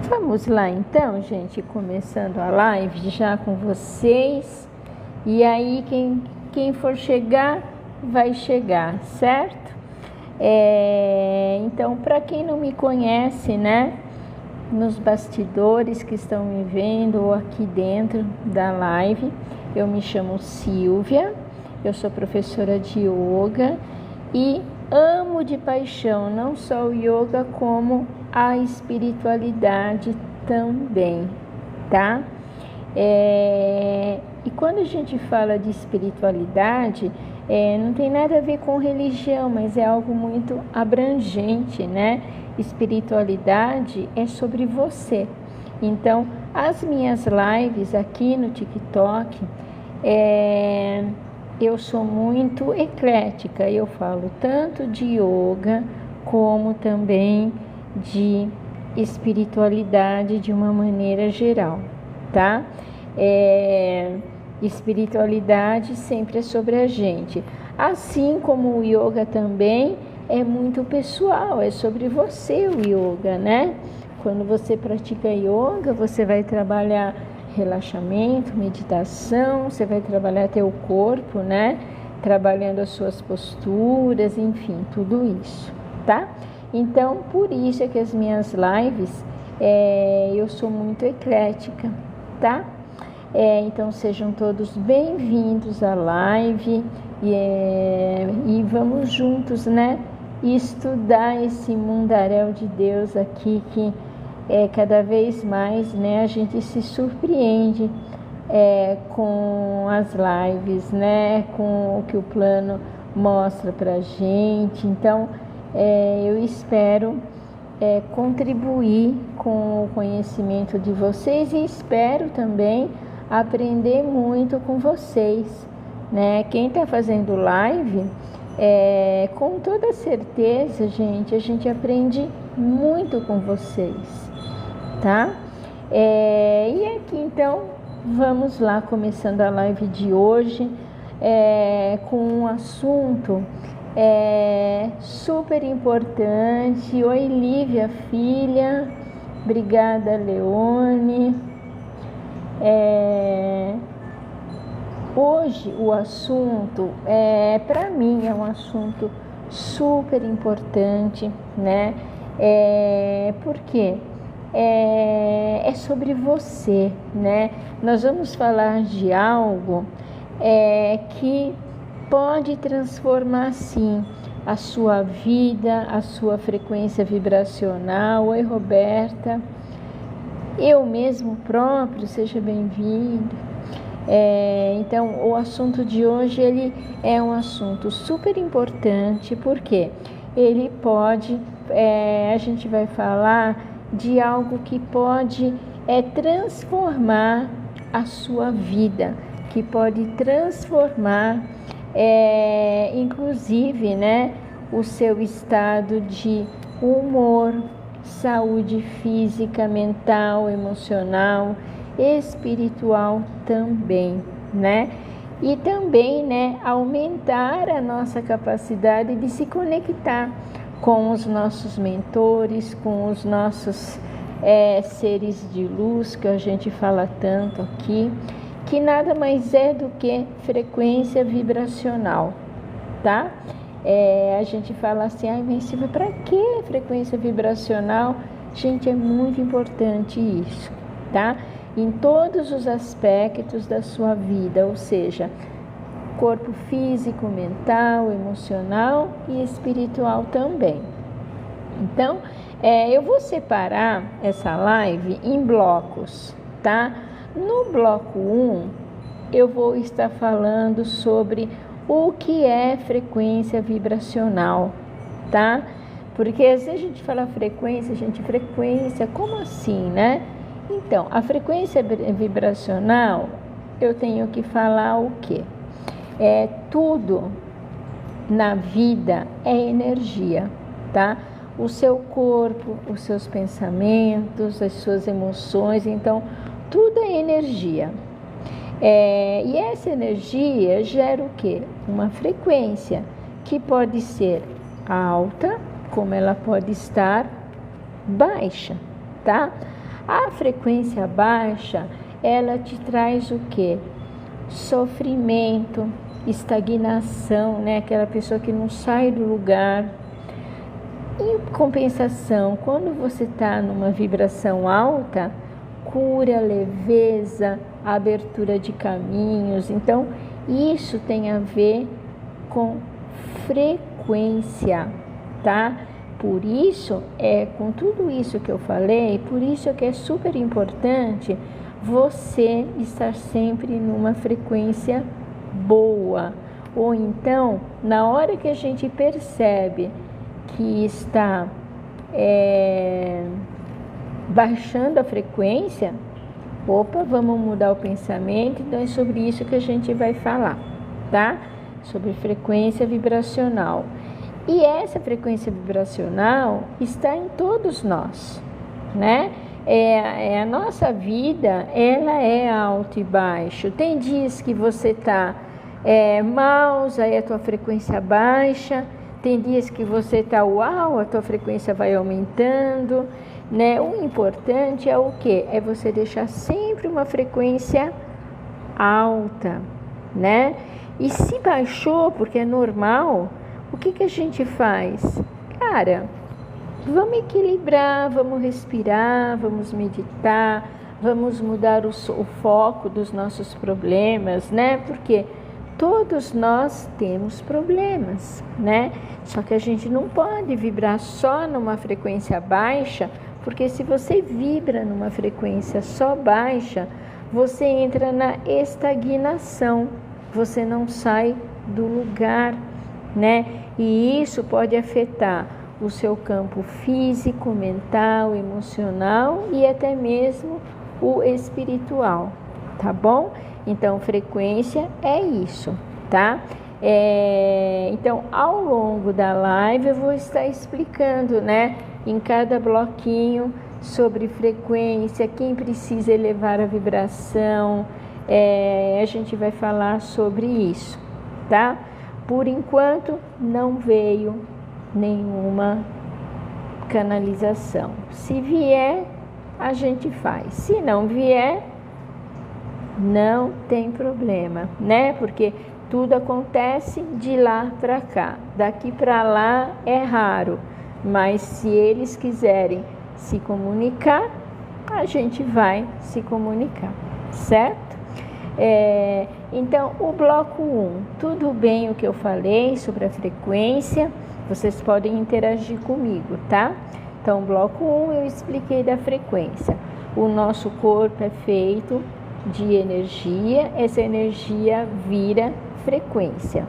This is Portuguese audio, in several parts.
Vamos lá então, gente, começando a live já com vocês. E aí quem for chegar, vai chegar, certo? Então, para quem não me conhece, né, nos bastidores que estão me vendo ou aqui dentro da live, eu me chamo Silvia, eu sou professora de yoga e amo de paixão não só o yoga como a espiritualidade também, tá? E quando a gente fala de espiritualidade, não tem nada a ver com religião, mas é algo muito abrangente, né? Espiritualidade é sobre você. Então, as minhas lives aqui no TikTok, eu sou muito eclética, eu falo tanto de yoga como também de espiritualidade de uma maneira geral, tá? Espiritualidade sempre é sobre a gente, assim como o yoga também é muito pessoal, é sobre você o yoga, né? Quando você pratica yoga, você vai trabalhar relaxamento, meditação, você vai trabalhar teu corpo, né? Trabalhando as suas posturas, enfim, tudo isso, tá? Então, por isso é que as minhas lives, eu sou muito eclética, tá? Então, sejam todos bem-vindos à live e vamos juntos, né? Estudar esse mundaréu de Deus aqui que cada vez mais, né, a gente se surpreende com as lives, né, com o que o plano mostra pra gente. Então, eu espero contribuir com o conhecimento de vocês e espero também aprender muito com vocês, né? Quem está fazendo live, com toda certeza, gente, a gente aprende muito com vocês, tá? E aqui então, vamos lá, começando a live de hoje, com um assunto super importante. Oi, Lívia, filha, obrigada, Leone. Hoje o assunto, para mim, é um assunto super importante, né? Porque é sobre você, né? Nós vamos falar de algo que pode transformar, sim, a sua vida, a sua frequência vibracional. Oi, Roberta. Eu mesmo próprio, seja bem-vindo. Então, o assunto de hoje, ele é um assunto super importante, porque ele pode, a gente vai falar de algo que pode transformar a sua vida, que pode transformar, inclusive, né, o seu estado de humor, saúde física, mental, emocional, espiritual também, né? E também, né, aumentar a nossa capacidade de se conectar com os nossos mentores, com os nossos seres de luz, que a gente fala tanto aqui, que nada mais é do que frequência vibracional, tá? A gente fala assim, mas Silvia, para que frequência vibracional? Gente, é muito importante isso, tá? Em todos os aspectos da sua vida, ou seja, corpo físico, mental, emocional e espiritual também. Então, eu vou separar essa live em blocos, tá? No bloco 1, eu vou estar falando sobre o que é frequência vibracional, tá? Porque às vezes a gente fala frequência, como assim, né? Então, a frequência vibracional, eu tenho que falar o quê? Tudo na vida é energia, tá? O seu corpo, os seus pensamentos, as suas emoções, então, tudo é energia. E essa energia gera o quê? Uma frequência que pode ser alta, como ela pode estar baixa, tá? A frequência baixa, ela te traz o quê? Sofrimento, estagnação, né? Aquela pessoa que não sai do lugar. Em compensação, quando você está numa vibração alta, cura, leveza, abertura de caminhos. Então, isso tem a ver com frequência, tá? Por isso, com tudo isso que eu falei, por isso que é super importante você estar sempre numa frequência boa. Ou então, na hora que a gente percebe que está baixando a frequência, opa, vamos mudar o pensamento. Então é sobre isso que a gente vai falar, tá? Sobre frequência vibracional. E essa frequência vibracional está em todos nós, né? A nossa vida, ela é alto e baixo. Tem dias que você está mal, aí a tua frequência baixa. Tem dias que você está uau, a tua frequência vai aumentando, né? O importante é o quê? É você deixar sempre uma frequência alta, né? E se baixou, porque é normal, o que a gente faz? Cara, vamos equilibrar, vamos respirar, vamos meditar, vamos mudar o foco dos nossos problemas, né? Porque todos nós temos problemas, né? Só que a gente não pode vibrar só numa frequência baixa, porque se você vibra numa frequência só baixa, você entra na estagnação, você não sai do lugar, né? E isso pode afetar o seu campo físico, mental, emocional e até mesmo o espiritual, tá bom? Então, frequência é isso, tá? Então, ao longo da live eu vou estar explicando, né, em cada bloquinho sobre frequência, quem precisa elevar a vibração, a gente vai falar sobre isso, tá? Por enquanto, não veio nenhuma canalização. Se vier, a gente faz. Se não vier, não tem problema, né? Porque tudo acontece de lá para cá. Daqui para lá é raro, mas se eles quiserem se comunicar, a gente vai se comunicar, certo? Então, o bloco 1, tudo bem o que eu falei sobre a frequência, vocês podem interagir comigo, tá? Então, bloco 1 eu expliquei da frequência. O nosso corpo é feito de energia, essa energia vira frequência.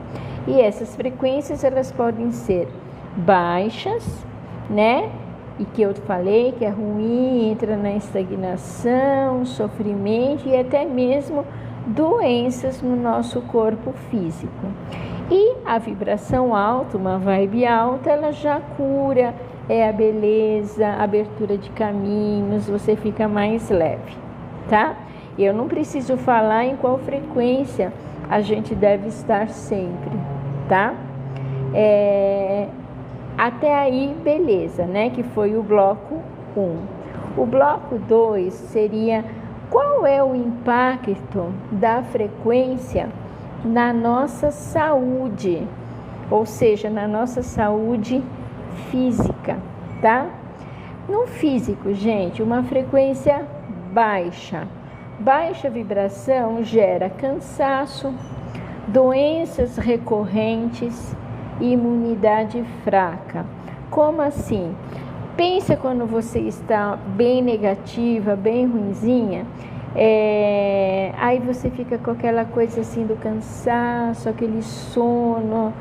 E essas frequências, elas podem ser baixas, né? E que eu falei que é ruim, entra na estagnação, sofrimento e até mesmo doenças no nosso corpo físico. E a vibração alta, uma vibe alta, ela já cura, a beleza, a abertura de caminhos, você fica mais leve, tá? Eu não preciso falar em qual frequência a gente deve estar sempre, tá? Até aí, beleza, né? Que foi o bloco 1. O bloco 2 seria qual é o impacto da frequência na nossa saúde, ou seja, na nossa saúde física, tá? No físico, gente, uma frequência baixa vibração gera cansaço, doenças recorrentes e imunidade fraca. Como assim? Pensa quando você está bem negativa, bem ruinzinha, aí você fica com aquela coisa assim do cansaço, aquele sono,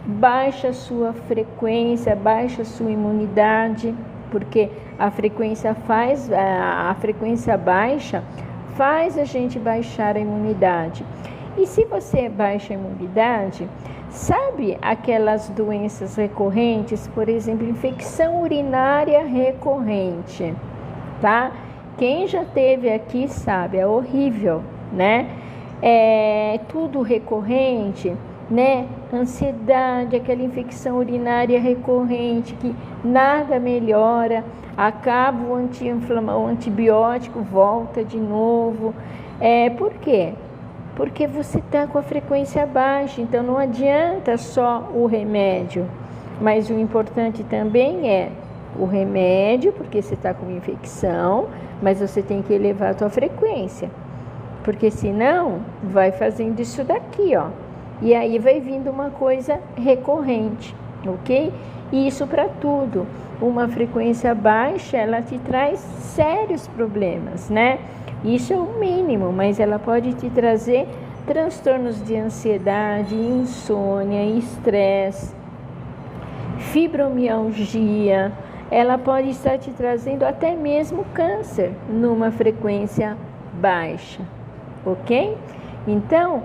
baixa a sua frequência, baixa a sua imunidade, porque a frequência baixa faz a gente baixar a imunidade. E se você baixa a imunidade, sabe aquelas doenças recorrentes, por exemplo, infecção urinária recorrente, tá? Quem já teve aqui sabe, é horrível, né? Tudo recorrente, né? Ansiedade, aquela infecção urinária recorrente que nada melhora, acaba o antibiótico, volta de novo. Por quê? Porque você está com a frequência baixa, então não adianta só o remédio, mas o importante também é o remédio, porque você está com infecção, mas você tem que elevar a tua frequência, porque senão vai fazendo isso daqui, ó, e aí vai vindo uma coisa recorrente, ok? E isso para tudo. Uma frequência baixa, ela te traz sérios problemas, né? Isso é o mínimo, mas ela pode te trazer transtornos de ansiedade, insônia, estresse, fibromialgia. Ela pode estar te trazendo até mesmo câncer numa frequência baixa, ok? Então,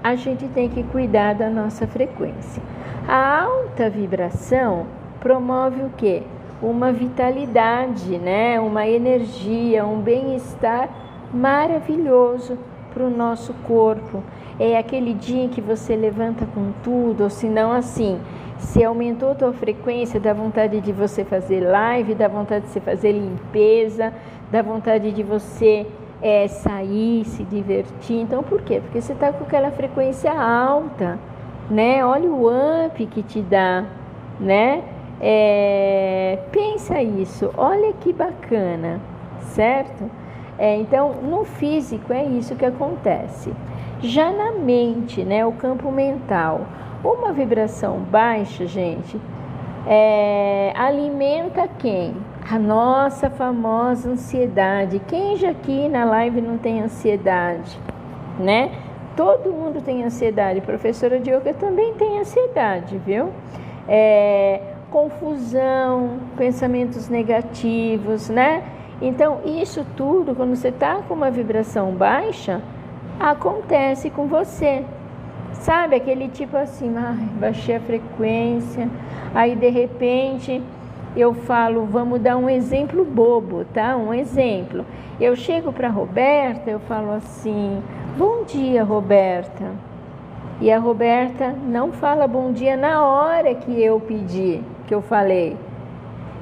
a gente tem que cuidar da nossa frequência. A alta vibração promove o quê? Uma vitalidade, né? Uma energia, um bem-estar maravilhoso para o nosso corpo. É aquele dia em que você levanta com tudo, ou se não assim, se aumentou a tua frequência, dá vontade de você fazer live, dá vontade de você fazer limpeza, dá vontade de você sair, se divertir. Então, por quê? Porque você está com aquela frequência alta, né? Olha o up que te dá, né? Pensa isso, olha que bacana, certo? Então, no físico é isso que acontece. Já na mente, né, o campo mental, uma vibração baixa, gente, alimenta quem? A nossa famosa ansiedade. Quem já aqui na live não tem ansiedade, né? Todo mundo tem ansiedade. A professora de yoga também tem ansiedade, viu? Confusão, pensamentos negativos, né? Então, isso tudo, quando você está com uma vibração baixa, acontece com você. Sabe, aquele tipo assim, baixei a frequência, aí de repente eu falo, vamos dar um exemplo bobo, tá? Um exemplo. Eu chego para a Roberta, eu falo assim, bom dia, Roberta. E a Roberta não fala bom dia na hora que eu pedi, que eu falei.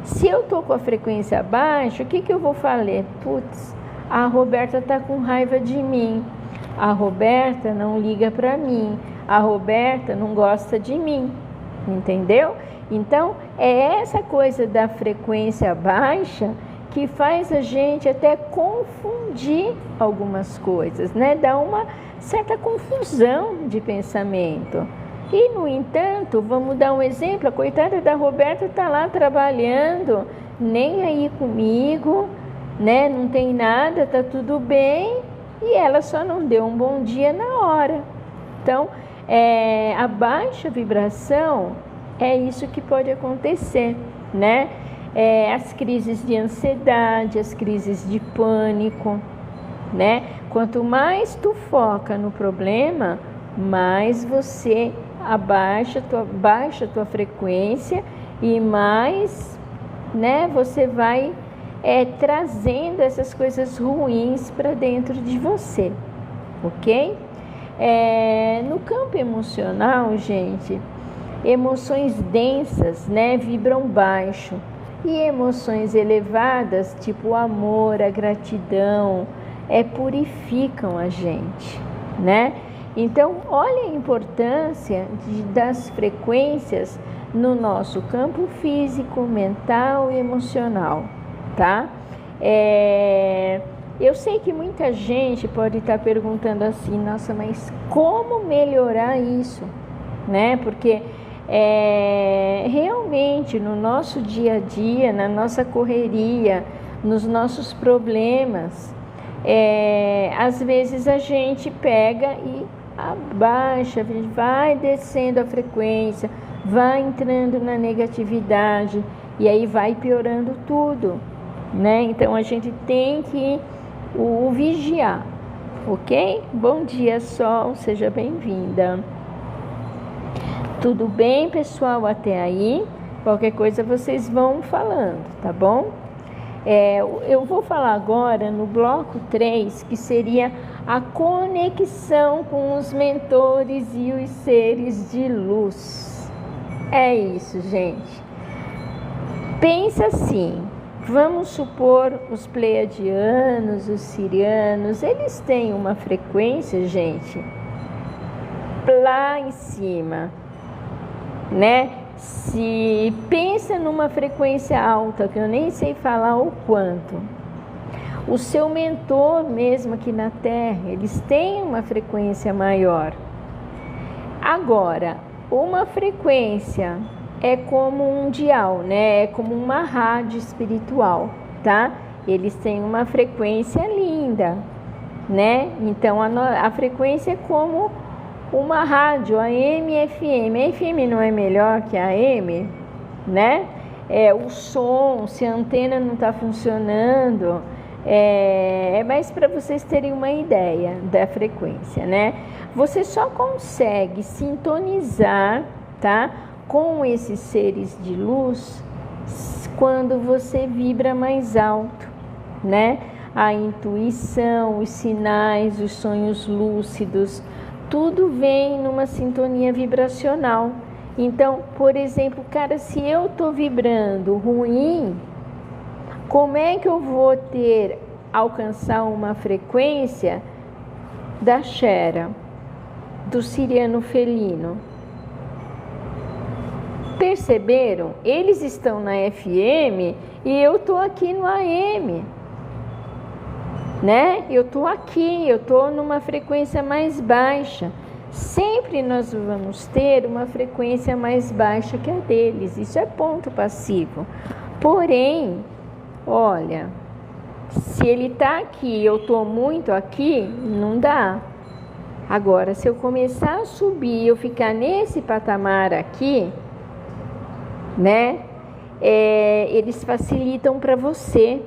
Se eu tô com a frequência baixa, o que eu vou fazer? Putz, a Roberta tá com raiva de mim. A Roberta não liga para mim. A Roberta não gosta de mim. Entendeu? Então, é essa coisa da frequência baixa que faz a gente até confundir algumas coisas, né? Dá uma certa confusão de pensamento. E, no entanto, vamos dar um exemplo, a coitada da Roberta está lá trabalhando, nem aí comigo, né? Não tem nada, está tudo bem, e ela só não deu um bom dia na hora. Então, a baixa vibração é isso que pode acontecer, né? As crises de ansiedade, as crises de pânico, né? Quanto mais tu foca no problema, mais você baixa a tua frequência e mais, né, você vai trazendo essas coisas ruins para dentro de você, ok? No campo emocional, gente, emoções densas, né, vibram baixo, e emoções elevadas, tipo o amor, a gratidão, purificam a gente, né? Então, olha a importância das frequências no nosso campo físico, mental e emocional, tá? Eu sei que muita gente pode estar perguntando assim, nossa, mas como melhorar isso, né? Porque realmente no nosso dia a dia, na nossa correria, nos nossos problemas, às vezes a gente pega e abaixa, vai descendo a frequência, vai entrando na negatividade e aí vai piorando tudo, né? Então a gente tem que vigiar, ok? Bom dia, Sol, seja bem-vinda. Tudo bem, pessoal, até aí? Qualquer coisa vocês vão falando, tá bom? Eu vou falar agora no bloco 3, que seria a conexão com os mentores e os seres de luz. É isso, gente. Pensa assim, vamos supor os pleiadianos, os sirianos, eles têm uma frequência, gente, lá em cima, né? Se pensa numa frequência alta, que eu nem sei falar o quanto, o seu mentor mesmo aqui na Terra, eles têm uma frequência maior. Agora, uma frequência é como um dial, né? É como uma rádio espiritual, tá? Eles têm uma frequência linda, né? Então, a frequência é como uma rádio, AM e FM. A FM não é melhor que a AM, né? O som, se a antena não está funcionando, mas para vocês terem uma ideia da frequência, né? Você só consegue sintonizar, tá, com esses seres de luz quando você vibra mais alto, né? A intuição, os sinais, os sonhos lúcidos, tudo vem numa sintonia vibracional. Então, por exemplo, cara, se eu estou vibrando ruim, como é que eu vou alcançar uma frequência da Shera, do siriano felino? Perceberam? Eles estão na FM e eu estou aqui no AM, né? Eu estou aqui, eu estou numa frequência mais baixa. Sempre nós vamos ter uma frequência mais baixa que a deles. Isso é ponto passivo. Porém, olha, se ele está aqui, eu estou muito aqui, não dá. Agora, se eu começar a subir, eu ficar nesse patamar aqui, né? Eles facilitam para você,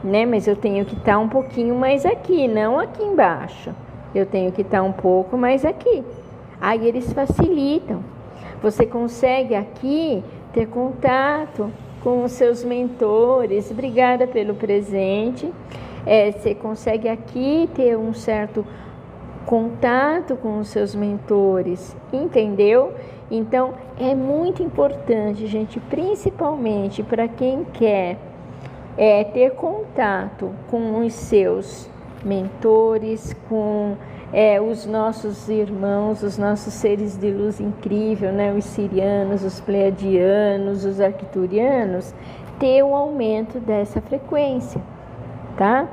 né? Mas eu tenho que estar um pouquinho mais aqui, não aqui embaixo. Eu tenho que estar um pouco mais aqui. Aí eles facilitam. Você consegue aqui ter contato com os seus mentores. Obrigada pelo presente. Você consegue aqui ter um certo contato com os seus mentores, entendeu? Então, é muito importante, gente, principalmente para quem quer ter contato com os seus mentores, com os nossos irmãos, os nossos seres de luz incrível, né? Os sirianos, os pleiadianos, os arcturianos, ter um aumento dessa frequência, tá?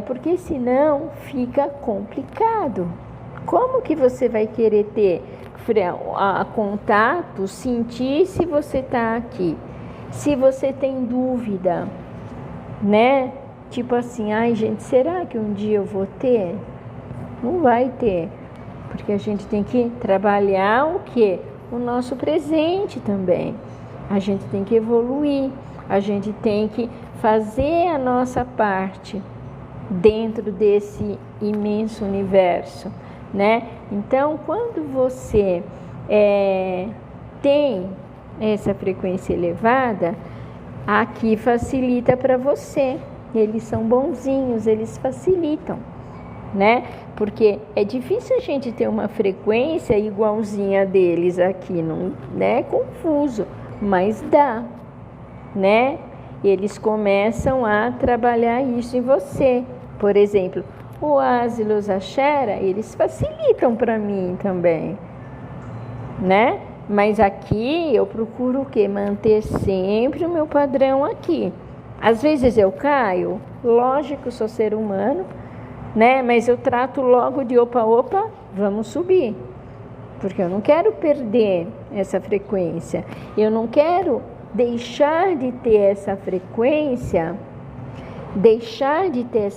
Porque senão fica complicado. Como que você vai querer ter contato, sentir se você está aqui? Se você tem dúvida, né? Tipo assim, ai gente, será que um dia eu vou ter? Não vai ter, porque a gente tem que trabalhar o quê? O nosso presente também. A gente tem que evoluir, a gente tem que fazer a nossa parte dentro desse imenso universo, né? Então, quando você tem essa frequência elevada, aqui facilita para você. Eles são bonzinhos, eles facilitam, né? Porque é difícil a gente ter uma frequência igualzinha deles aqui, não é confuso, mas dá, né? Eles começam a trabalhar isso em você. Por exemplo, o Asilos, a Shera, eles facilitam para mim também, né? Mas aqui eu procuro o quê? Manter sempre o meu padrão aqui. Às vezes eu caio, lógico, sou ser humano, né? Mas eu trato logo de opa, vamos subir. Porque eu não quero perder essa frequência. Eu não quero deixar de ter essa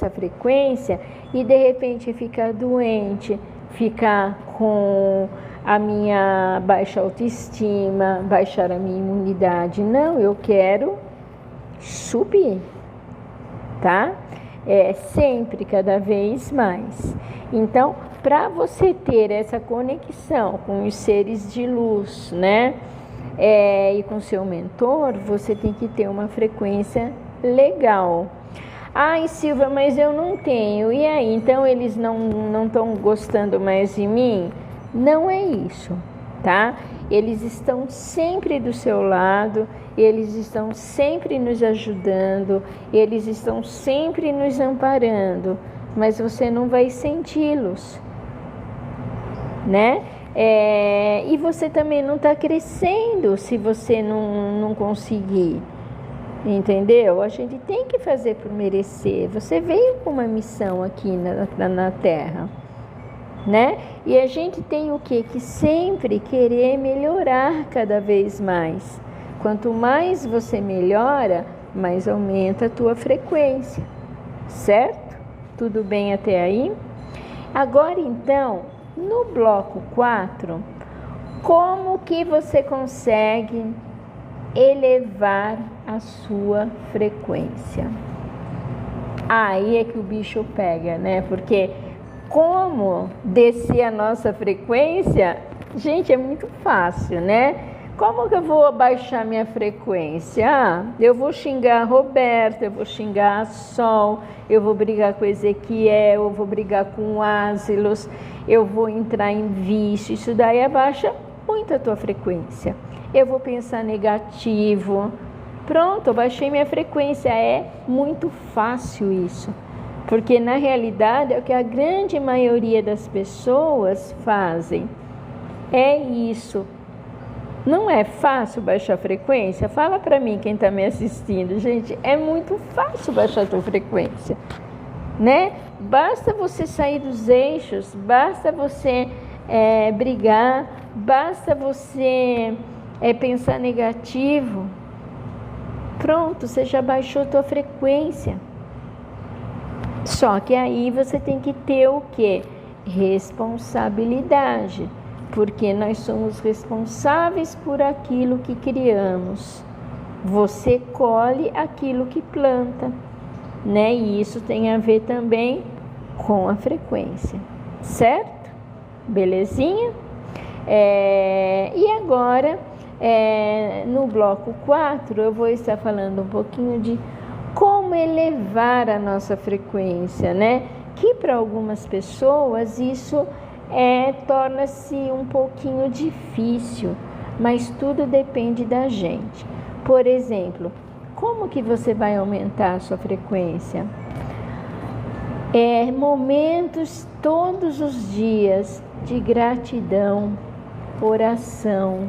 frequência, e de repente ficar doente, ficar com a minha baixa autoestima, baixar a minha imunidade. Não, eu quero subir, tá? Sempre, cada vez mais. Então, para você ter essa conexão com os seres de luz, né? E com seu mentor, você tem que ter uma frequência Legal. Ai, Silvia, mas eu não tenho. E aí, então eles não estão gostando mais de mim? Não é isso, tá? Eles estão sempre do seu lado, eles estão sempre nos ajudando, eles estão sempre nos amparando, mas você não vai senti-los, né? E você também não está crescendo se você não conseguir. Entendeu? A gente tem que fazer por merecer. Você veio com uma missão aqui na Terra, né? E a gente tem o quê? Que sempre querer melhorar cada vez mais. Quanto mais você melhora, mais aumenta a tua frequência, certo? Tudo bem até aí? Agora então, no bloco 4, como que você consegue elevar a sua frequência? Aí é que o bicho pega, né? Porque como descer a nossa frequência, gente, é muito fácil, né? Como que eu vou abaixar minha frequência? Eu vou xingar a Roberta, eu vou xingar a Sol, eu vou brigar com Ezequiel, eu vou brigar com o Ásilos, eu vou entrar em vício. Isso daí abaixa muito a tua frequência. Eu vou pensar negativo. Pronto, eu baixei minha frequência. É muito fácil isso. Porque na realidade é o que a grande maioria das pessoas fazem. É isso. Não é fácil baixar a frequência? Fala para mim quem está me assistindo. Gente, é muito fácil baixar a tua frequência, né? Basta você sair dos eixos, basta você brigar, basta você pensar negativo. Pronto, você já baixou a tua frequência. Só que aí você tem que ter o quê? Responsabilidade. Porque nós somos responsáveis por aquilo que criamos. Você colhe aquilo que planta, né? E isso tem a ver também com a frequência, certo? Belezinha? E agora, no bloco 4, eu vou estar falando um pouquinho de como elevar a nossa frequência, né? Que para algumas pessoas isso torna-se um pouquinho difícil, mas tudo depende da gente. Por exemplo, como que você vai aumentar a sua frequência? Momentos todos os dias de gratidão, oração,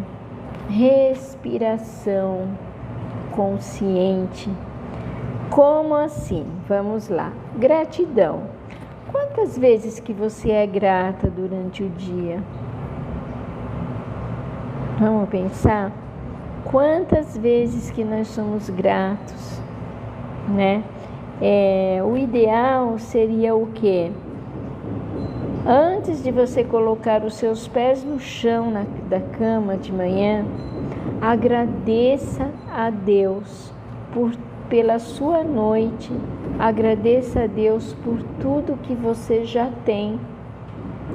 respiração consciente. Como assim? Vamos lá. Gratidão. Quantas vezes que você é grata durante o dia? Vamos pensar? Quantas vezes que nós somos gratos, né? O ideal seria o quê? Antes de você colocar os seus pés no chão da cama de manhã, agradeça a Deus pela sua noite, agradeça a Deus por tudo que você já tem,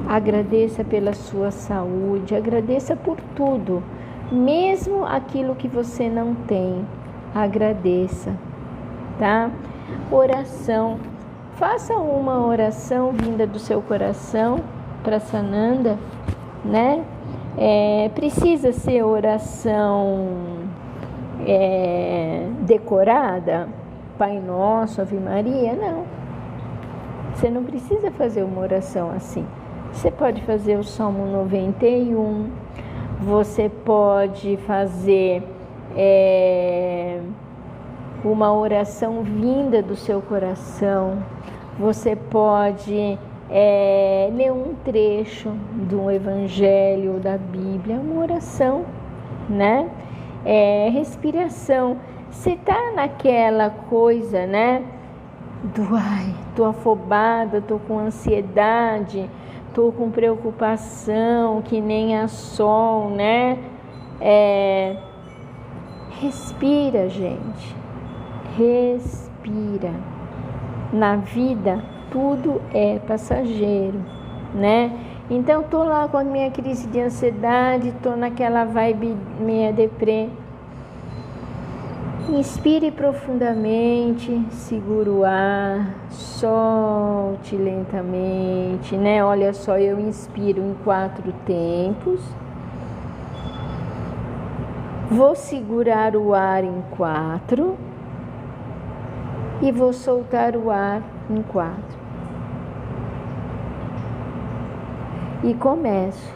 agradeça pela sua saúde, agradeça por tudo, mesmo aquilo que você não tem, agradeça, tá? Oração, faça uma oração vinda do seu coração para Sananda, né? Precisa ser oração decorada, Pai Nosso, Ave Maria, não. Você não precisa fazer uma oração assim. Você pode fazer o Salmo 91, você pode fazer uma oração vinda do seu coração, você pode ler um trecho do Evangelho, da Bíblia, uma oração, né? Respiração. Você está naquela coisa, né? Tô afobada, tô com ansiedade, tô com preocupação, que nem a Sol, né? Respira, gente. Respira. Na vida, tudo é passageiro, né? Então, tô lá com a minha crise de ansiedade, tô naquela vibe meia deprê. Inspire profundamente, segura o ar, solte lentamente, né? Olha só, eu inspiro em 4 tempos. Vou segurar o ar em 4 e vou soltar o ar em 4. E começo.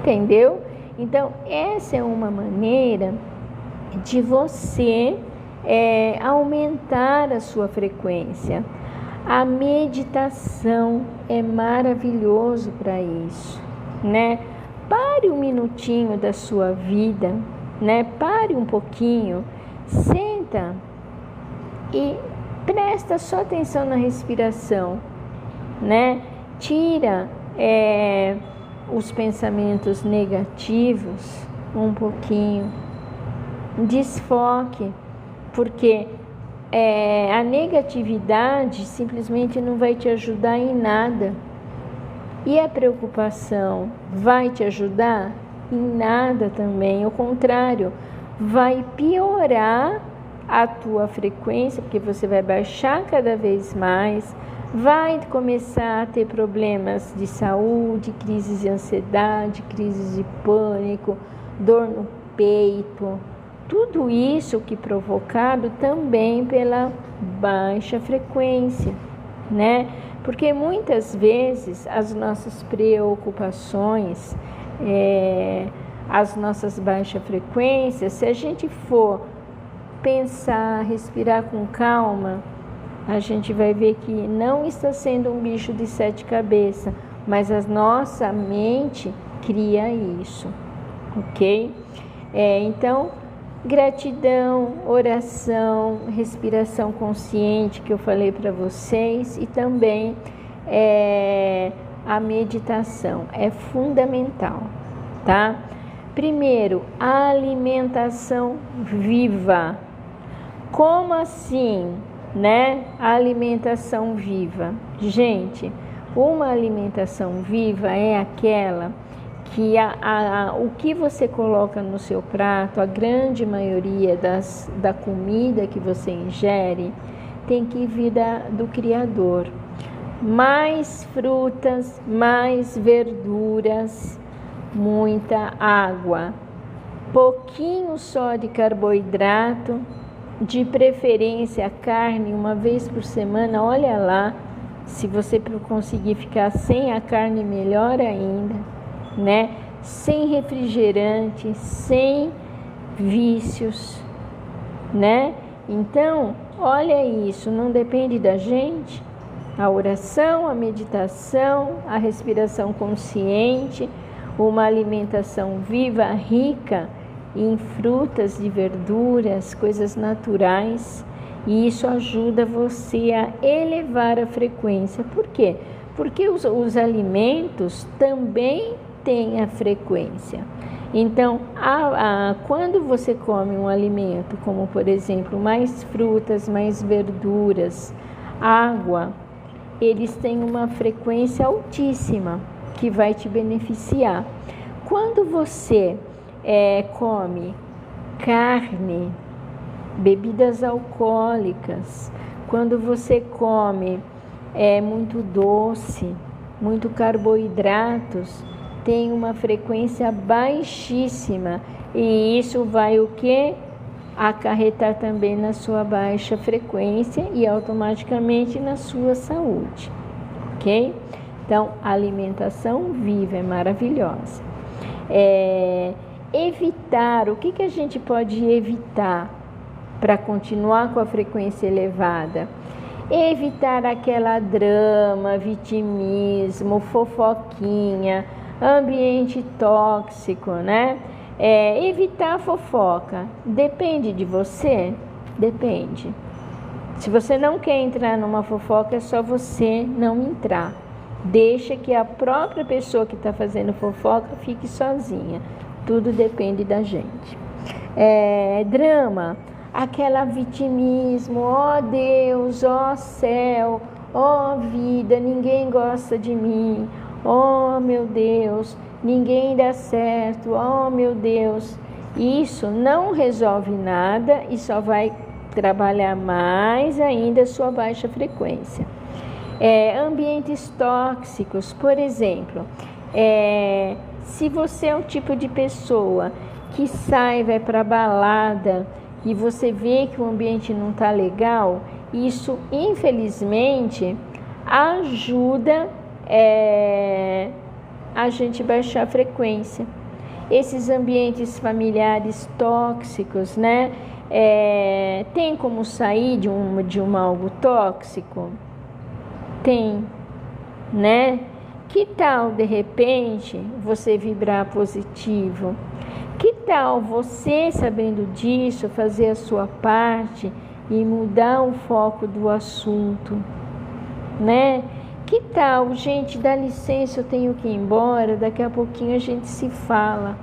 Entendeu? Então, essa é uma maneira de você aumentar a sua frequência. A meditação é maravilhoso para isso, né? Pare um minutinho da sua vida, né? Pare um pouquinho, senta e presta só atenção na respiração, né? Tira os pensamentos negativos um pouquinho, desfoque, porque a negatividade simplesmente não vai te ajudar em nada. E a preocupação vai te ajudar em nada também, ao contrário, vai piorar a tua frequência, porque você vai baixar cada vez mais, vai começar a ter problemas de saúde, crises de ansiedade, crises de pânico, dor no peito, tudo isso que provocado também pela baixa frequência, né? Porque muitas vezes as nossas preocupações, as nossas baixas frequências, se a gente for pensar, respirar com calma, a gente vai ver que não está sendo um bicho de 7 cabeças, mas a nossa mente cria isso, ok? Então, gratidão, oração, respiração consciente que eu falei para vocês e também a meditação é fundamental, tá? Primeiro, a alimentação viva. Como assim, né? A alimentação viva. Gente, uma alimentação viva é aquela que o que você coloca no seu prato, a grande maioria da comida que você ingere, tem que vir do Criador. Mais frutas, mais verduras, muita água, pouquinho só de carboidrato, de preferência carne, uma vez por semana. Olha lá, se você conseguir ficar sem a carne, melhor ainda, né? Sem refrigerante, sem vícios, né? Então, olha isso, não depende da gente. A oração, a meditação, a respiração consciente, uma alimentação viva, rica em frutas e verduras, coisas naturais, e isso ajuda você a elevar a frequência. Por quê? Porque os alimentos também têm a frequência. Então, quando você come um alimento, como por exemplo, mais frutas, mais verduras, água, eles têm uma frequência altíssima que vai te beneficiar. Quando você come carne, bebidas alcoólicas, quando você come muito doce, muito carboidratos, tem uma frequência baixíssima, e isso vai o quê? Acarretar também na sua baixa frequência e automaticamente na sua saúde, ok? Então, a alimentação viva é maravilhosa. Evitar, o que a gente pode evitar para continuar com a frequência elevada? Evitar aquela drama, vitimismo, fofoquinha, ambiente tóxico, né? Evitar a fofoca. Depende de você? Depende. Se você não quer entrar numa fofoca, é só você não entrar. Deixa que a própria pessoa que está fazendo fofoca fique sozinha. Tudo depende da gente. Drama, aquela vitimismo, ó Deus, ó céu, ó vida, ninguém gosta de mim, oh meu Deus, ninguém dá certo, oh meu Deus. Isso não resolve nada e só vai trabalhar mais ainda a sua baixa frequência. Ambientes tóxicos, por exemplo, se você é o tipo de pessoa que sai, vai para balada e você vê que o ambiente não está legal, isso infelizmente ajuda a gente baixar a frequência. Esses ambientes familiares tóxicos, né? Tem como sair de algo tóxico? Tem, né? Que tal, de repente, você vibrar positivo? Que tal você, sabendo disso, fazer a sua parte e mudar o foco do assunto, né? Que tal, gente, dá licença, eu tenho que ir embora, daqui a pouquinho a gente se fala.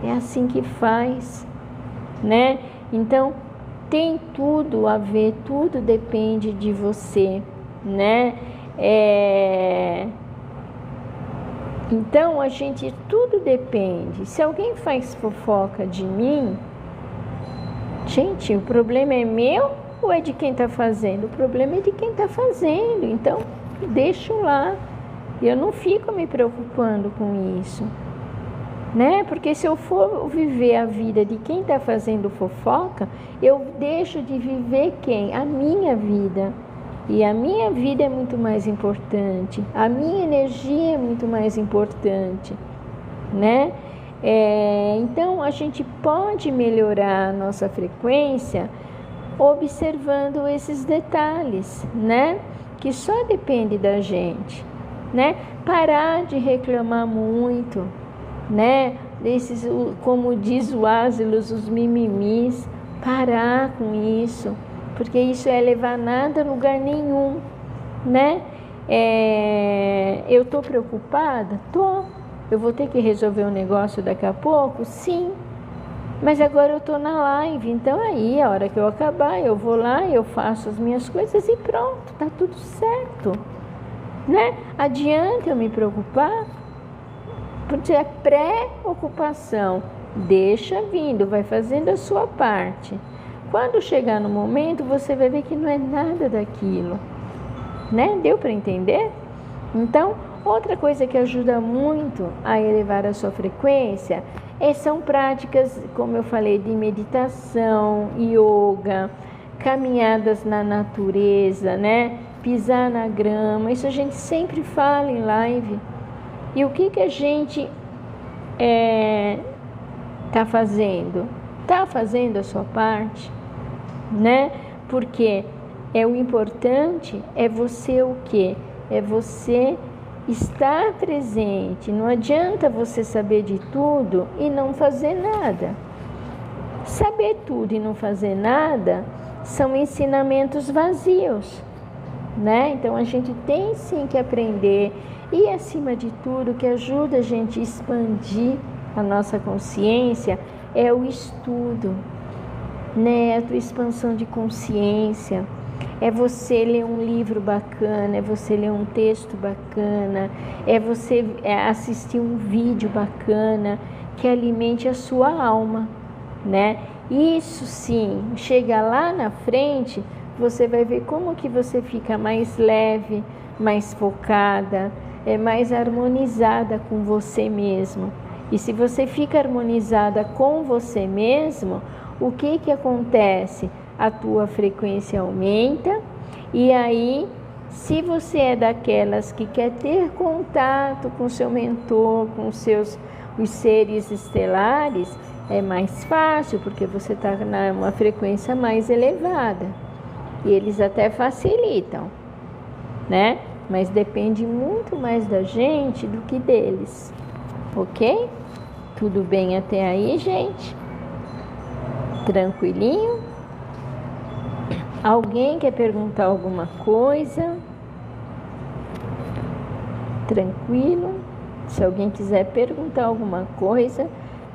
É assim que faz, né? Então, tem tudo a ver, tudo depende de você, né? Então, tudo depende. Se alguém faz fofoca de mim, gente, o problema é meu ou é de quem está fazendo? O problema é de quem está fazendo. Então, deixo lá. Eu não fico me preocupando com isso, né? Porque se eu for viver a vida de quem está fazendo fofoca, eu deixo de viver quem? A minha vida. E a minha vida é muito mais importante, a minha energia é muito mais importante, né? Então, a gente pode melhorar a nossa frequência observando esses detalhes, né? Que só depende da gente, né? Parar de reclamar muito, né? Como diz o Ásilos, os mimimis, parar com isso. Porque isso é levar nada a lugar nenhum, né? Eu estou preocupada? Tô. Eu vou ter que resolver um negócio daqui a pouco? Sim. Mas agora eu estou na live, então aí, a hora que eu acabar, eu vou lá, eu faço as minhas coisas e pronto, tá tudo certo, né? Adianta eu me preocupar? Porque é pré-ocupação. Deixa vindo, vai fazendo a sua parte. Quando chegar no momento, você vai ver que não é nada daquilo, né? Deu para entender? Então, outra coisa que ajuda muito a elevar a sua frequência são práticas, como eu falei, de meditação, yoga, caminhadas na natureza, né? Pisar na grama. Isso a gente sempre fala em live. E o que a gente está fazendo? Está fazendo a sua parte? Né? Porque o importante é você o quê? É você estar presente. Não adianta você saber de tudo e não fazer nada. Saber tudo e não fazer nada são ensinamentos vazios, né? Então a gente tem sim que aprender e, acima de tudo, o que ajuda a gente a expandir a nossa consciência é o estudo, né? A tua expansão de consciência, é você ler um livro bacana, é você ler um texto bacana, é você assistir um vídeo bacana que alimente a sua alma, né? Isso sim, chega lá na frente, você vai ver como que você fica mais leve, mais focada, mais harmonizada com você mesmo. E se você fica harmonizada com você mesmo, o que acontece? A tua frequência aumenta e aí, se você é daquelas que quer ter contato com seu mentor, com os seres estelares, é mais fácil, porque você está numa frequência mais elevada. E eles até facilitam, né? Mas depende muito mais da gente do que deles, ok? Tudo bem até aí, gente? Tranquilinho? Alguém quer perguntar alguma coisa? Tranquilo? Se alguém quiser perguntar alguma coisa,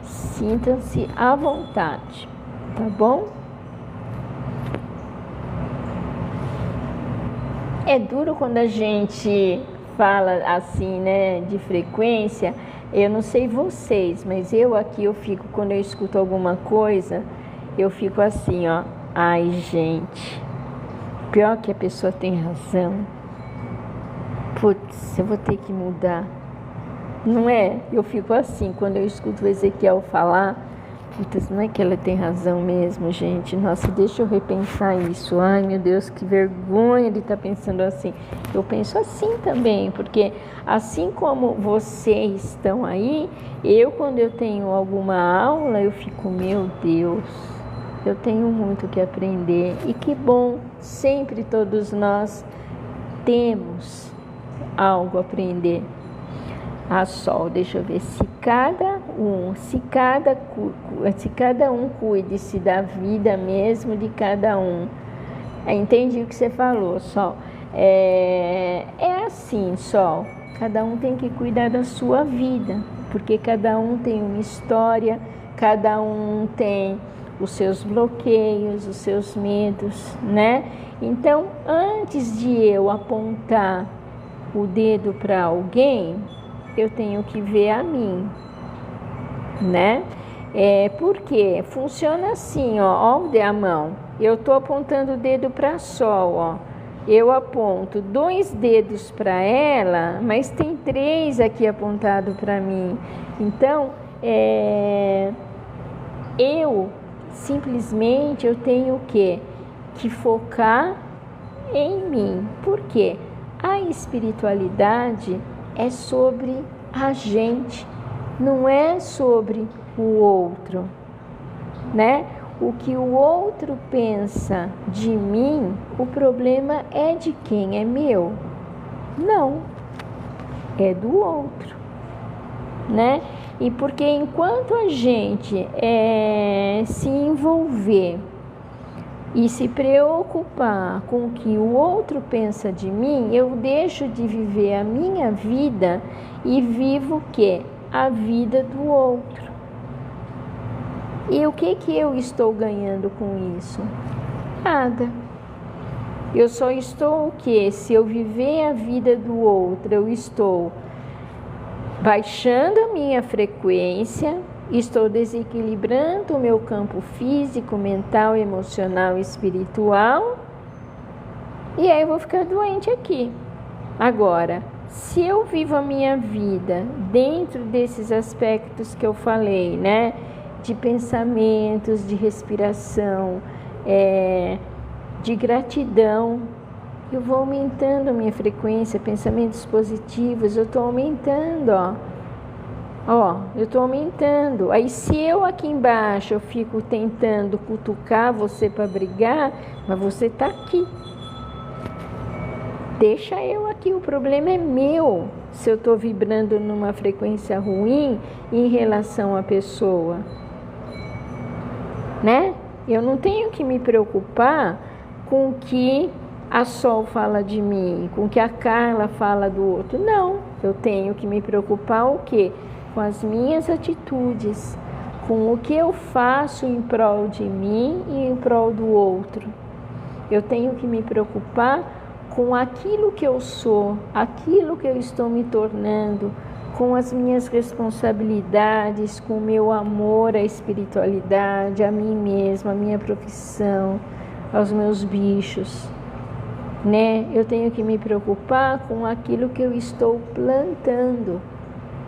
sintam-se à vontade, tá bom? É duro quando a gente fala assim, né, de frequência, Eu não sei vocês, mas eu aqui, eu fico, quando eu escuto alguma coisa, eu fico assim, ó. Ai, gente, pior que a pessoa tem razão. Putz, eu vou ter que mudar. Não é? Eu fico assim, quando eu escuto o Ezequiel falar, putz, não é que ela tem razão mesmo, gente? Nossa, deixa eu repensar isso. Ai, meu Deus, que vergonha de estar pensando assim. Eu penso assim também, porque assim como vocês estão aí, eu, quando eu tenho alguma aula, eu fico, meu Deus, eu tenho muito que aprender. E que bom, sempre todos nós temos algo a aprender. A Sol, deixa eu ver, se cada um cuide-se da vida mesmo de cada um. Entendi o que você falou, Sol. É assim, Sol, cada um tem que cuidar da sua vida, porque cada um tem uma história, cada um tem os seus bloqueios, os seus medos, né? Então, antes de eu apontar o dedo para alguém, eu tenho que ver a mim, né? Porque funciona assim, ó a mão. Eu tô apontando o dedo para Sol, ó. Eu aponto 2 dedos para ela, mas tem 3 aqui apontado para mim. Então, eu simplesmente eu tenho que focar em mim. Por quê? A espiritualidade é sobre a gente, não é sobre o outro, né? O que o outro pensa de mim, o problema é de quem? É meu? Não, é do outro, né? E porque enquanto a gente se envolver e se preocupar com o que o outro pensa de mim, eu deixo de viver a minha vida e vivo o quê? A vida do outro. E o que eu estou ganhando com isso? Nada. Eu só estou o quê? Se eu viver a vida do outro, eu estou baixando a minha frequência, estou desequilibrando o meu campo físico, mental, emocional e espiritual, e aí eu vou ficar doente aqui. Agora, se eu vivo a minha vida dentro desses aspectos que eu falei, né? De pensamentos, de respiração, de gratidão, eu vou aumentando a minha frequência, pensamentos positivos, eu estou aumentando, ó, eu estou aumentando. Aí se eu aqui embaixo eu fico tentando cutucar você para brigar, mas você está aqui. Deixa eu aqui, o problema é meu. Se eu estou vibrando numa frequência ruim em relação à pessoa, né? Eu não tenho que me preocupar com o que a Sol fala de mim, com o que a Carla fala do outro. Não, eu tenho que me preocupar o quê? Com as minhas atitudes, com o que eu faço em prol de mim e em prol do outro. Eu tenho que me preocupar com aquilo que eu sou, aquilo que eu estou me tornando, com as minhas responsabilidades, com o meu amor à espiritualidade, a mim mesma, a minha profissão, aos meus bichos, né? Eu tenho que me preocupar com aquilo que eu estou plantando,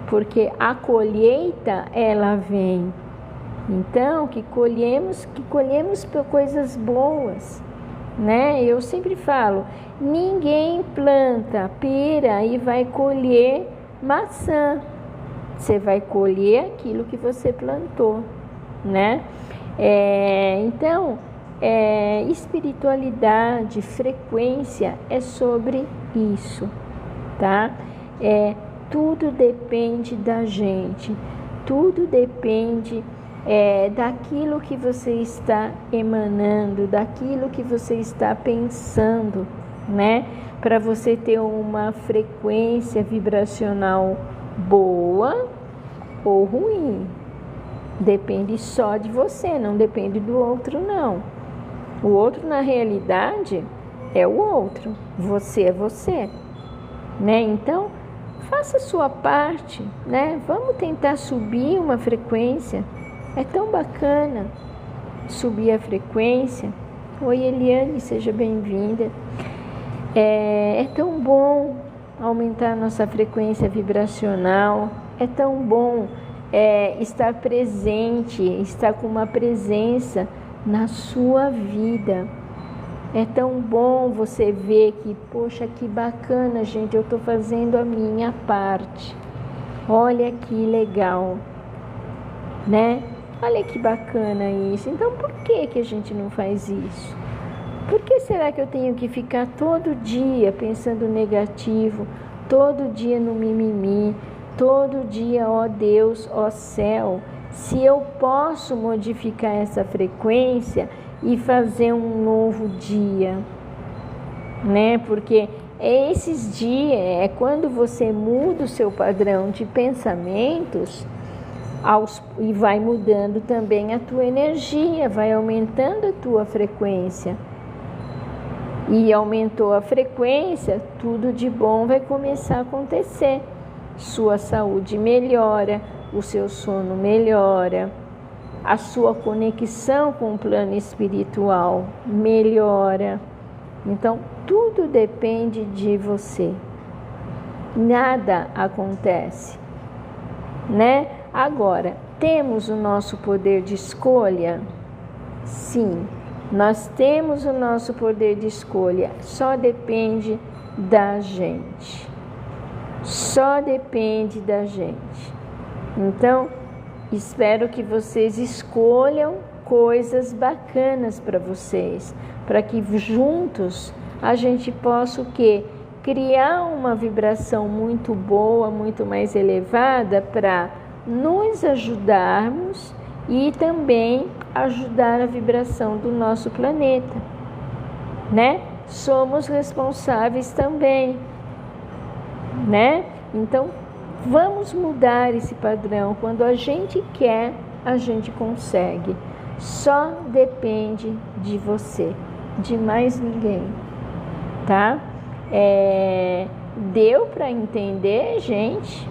porque a colheita, ela vem. Então, que colhemos coisas boas, né? Eu sempre falo, ninguém planta pera e vai colher maçã. Você vai colher aquilo que você plantou, né? Então, espiritualidade, frequência é sobre isso, tá? Tudo depende da gente, tudo depende daquilo que você está emanando, daquilo que você está pensando, né? Para você ter uma frequência vibracional boa ou ruim. Depende só de você, não depende do outro, não. O outro, na realidade, é o outro. Você é você, né? Então, faça a sua parte, né? Vamos tentar subir uma frequência. É tão bacana subir a frequência. Oi, Eliane, seja bem-vinda. É tão bom aumentar a nossa frequência vibracional. É tão bom estar presente, estar com uma presença na sua vida. É tão bom você ver que, poxa, que bacana, gente, eu estou fazendo a minha parte. Olha que legal, né? Olha que bacana isso. Então, por que a gente não faz isso? Por que será que eu tenho que ficar todo dia pensando negativo, todo dia no mimimi, todo dia, ó Deus, ó céu, se eu posso modificar essa frequência e fazer um novo dia, né? Porque esses dias é quando você muda o seu padrão de pensamentos e vai mudando também a tua energia, vai aumentando a tua frequência. E aumentou a frequência, tudo de bom vai começar a acontecer. Sua saúde melhora, o seu sono melhora, a sua conexão com o plano espiritual melhora. Então, tudo depende de você. Nada acontece, né? Agora, temos o nosso poder de escolha? Sim, nós temos o nosso poder de escolha. Só depende da gente. Só depende da gente. Então, espero que vocês escolham coisas bacanas para vocês, para que juntos a gente possa o quê? Criar uma vibração muito boa, muito mais elevada para nos ajudarmos e também ajudar a vibração do nosso planeta, né? Somos responsáveis também, né? Então, vamos mudar esse padrão. Quando a gente quer, a gente consegue. Só depende de você, de mais ninguém, tá? Deu para entender, gente?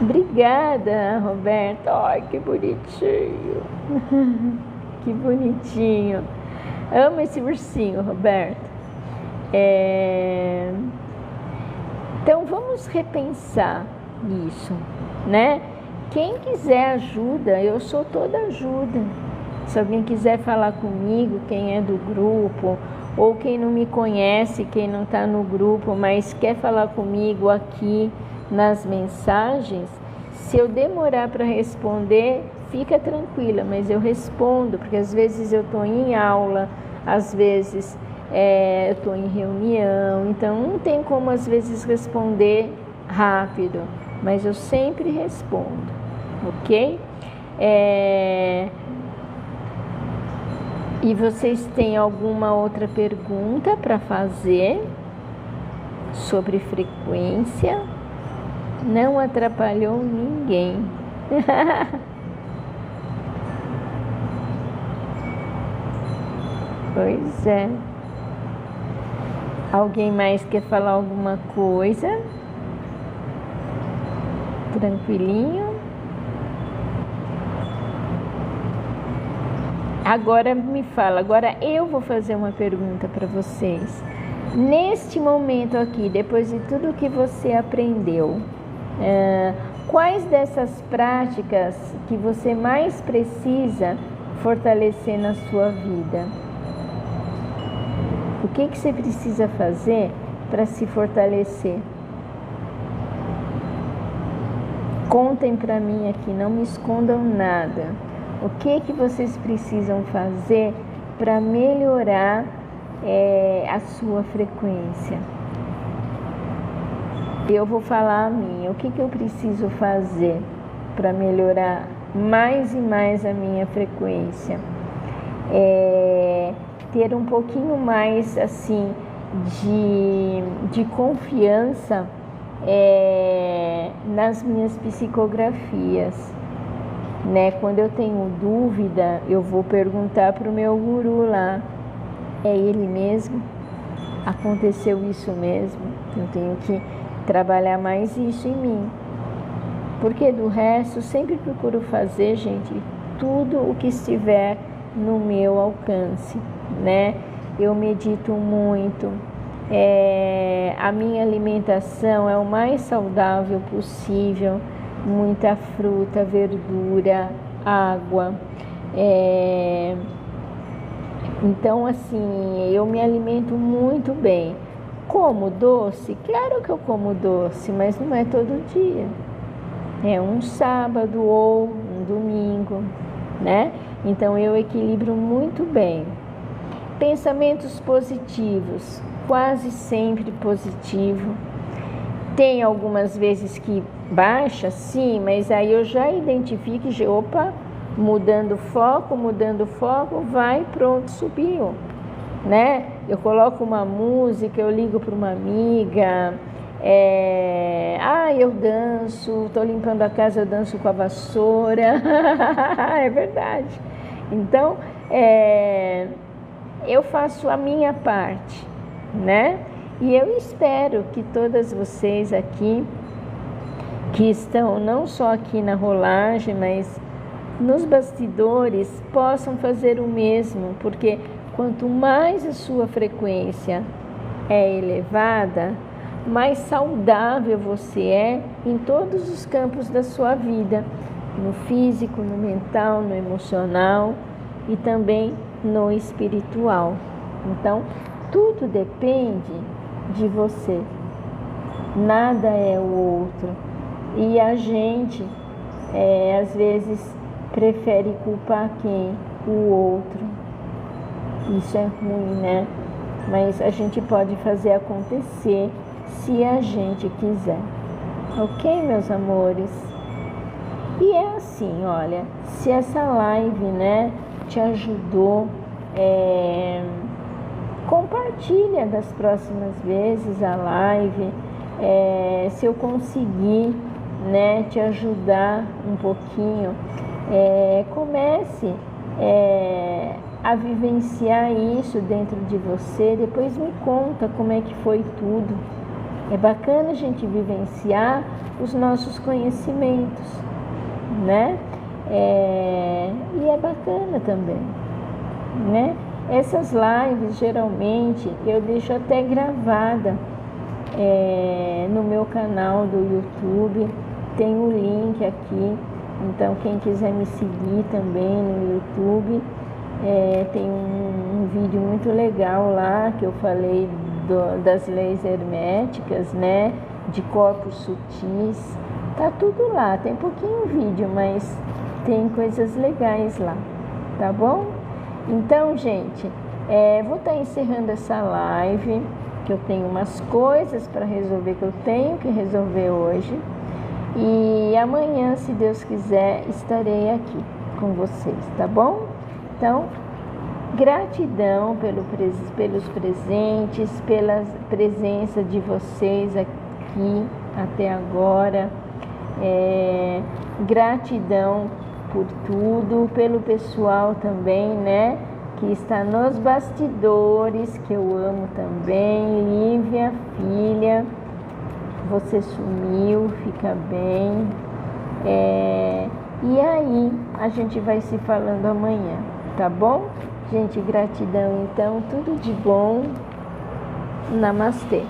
Obrigada, Roberto. Ai, que bonitinho. Que bonitinho. Amo esse ursinho, Roberto. Então, vamos repensar isso, né? Quem quiser ajuda, eu sou toda ajuda. Se alguém quiser falar comigo, quem é do grupo, ou quem não me conhece, quem não está no grupo, mas quer falar comigo aqui nas mensagens, se eu demorar para responder, fica tranquila, mas eu respondo, porque às vezes eu estou em aula, às vezes eu estou em reunião, então não tem como às vezes responder rápido, mas eu sempre respondo, ok? E vocês têm alguma outra pergunta para fazer sobre frequência? Não atrapalhou ninguém. Pois é. Alguém mais quer falar alguma coisa? Tranquilinho? Agora me fala, agora eu vou fazer uma pergunta para vocês. Neste momento aqui, depois de tudo que você aprendeu, quais dessas práticas que você mais precisa fortalecer na sua vida? O que você precisa fazer para se fortalecer? Contem para mim aqui, não me escondam nada. O que vocês precisam fazer para melhorar a sua frequência? Eu vou falar a minha. O que eu preciso fazer para melhorar mais e mais a minha frequência? Ter um pouquinho mais assim de confiança nas minhas psicografias, né? Quando eu tenho dúvida, eu vou perguntar para o meu guru lá: é ele mesmo? Aconteceu isso mesmo? Eu tenho que trabalhar mais isso em mim. Porque do resto, sempre procuro fazer, gente, tudo o que estiver no meu alcance, né? Eu medito muito, a minha alimentação é o mais saudável possível, muita fruta, verdura, água. Então, assim, eu me alimento muito bem. Como doce? Claro que eu como doce, mas não é todo dia. É um sábado ou um domingo, né? Então eu equilibro muito bem. Pensamentos positivos, quase sempre positivo. Tem algumas vezes que baixa, sim, mas aí eu já identifico e opa, mudando o foco, vai, pronto, subiu, né? Eu coloco uma música, eu ligo para uma amiga, eu danço, estou limpando a casa, eu danço com a vassoura, é verdade. Então, eu faço a minha parte, né? E eu espero que todas vocês aqui, que estão não só aqui na rolagem, mas nos bastidores, possam fazer o mesmo, porque quanto mais a sua frequência é elevada, mais saudável você é em todos os campos da sua vida, no físico, no mental, no emocional e também no espiritual. Então, tudo depende de você, nada é o outro. E a gente, às vezes, prefere culpar quem? O outro. Isso é ruim, né? Mas a gente pode fazer acontecer se a gente quiser. Ok, meus amores? E é assim, olha, se essa live, né, te ajudou, compartilha das próximas vezes a live. Se eu conseguir, né, te ajudar um pouquinho, comece a vivenciar isso dentro de você, depois me conta como é que foi tudo. É bacana a gente vivenciar os nossos conhecimentos, né? E é bacana também, né? Essas lives, geralmente, eu deixo até gravada no meu canal do YouTube, tem o link aqui, então quem quiser me seguir também no YouTube, tem um vídeo muito legal lá, que eu falei das leis herméticas, né, de corpos sutis, tá tudo lá, tem pouquinho vídeo, mas tem coisas legais lá, tá bom? Então, gente, vou estar encerrando essa live, que eu tenho umas coisas para resolver, que eu tenho que resolver hoje. E amanhã, se Deus quiser, estarei aqui com vocês, tá bom? Então, gratidão pelos presentes, pela presença de vocês aqui até agora. Gratidão por tudo, pelo pessoal também, né, que está nos bastidores, que eu amo também. Lívia, filha, você sumiu, fica bem. E aí, a gente vai se falando amanhã, tá bom? Gente, gratidão então, tudo de bom. Namastê.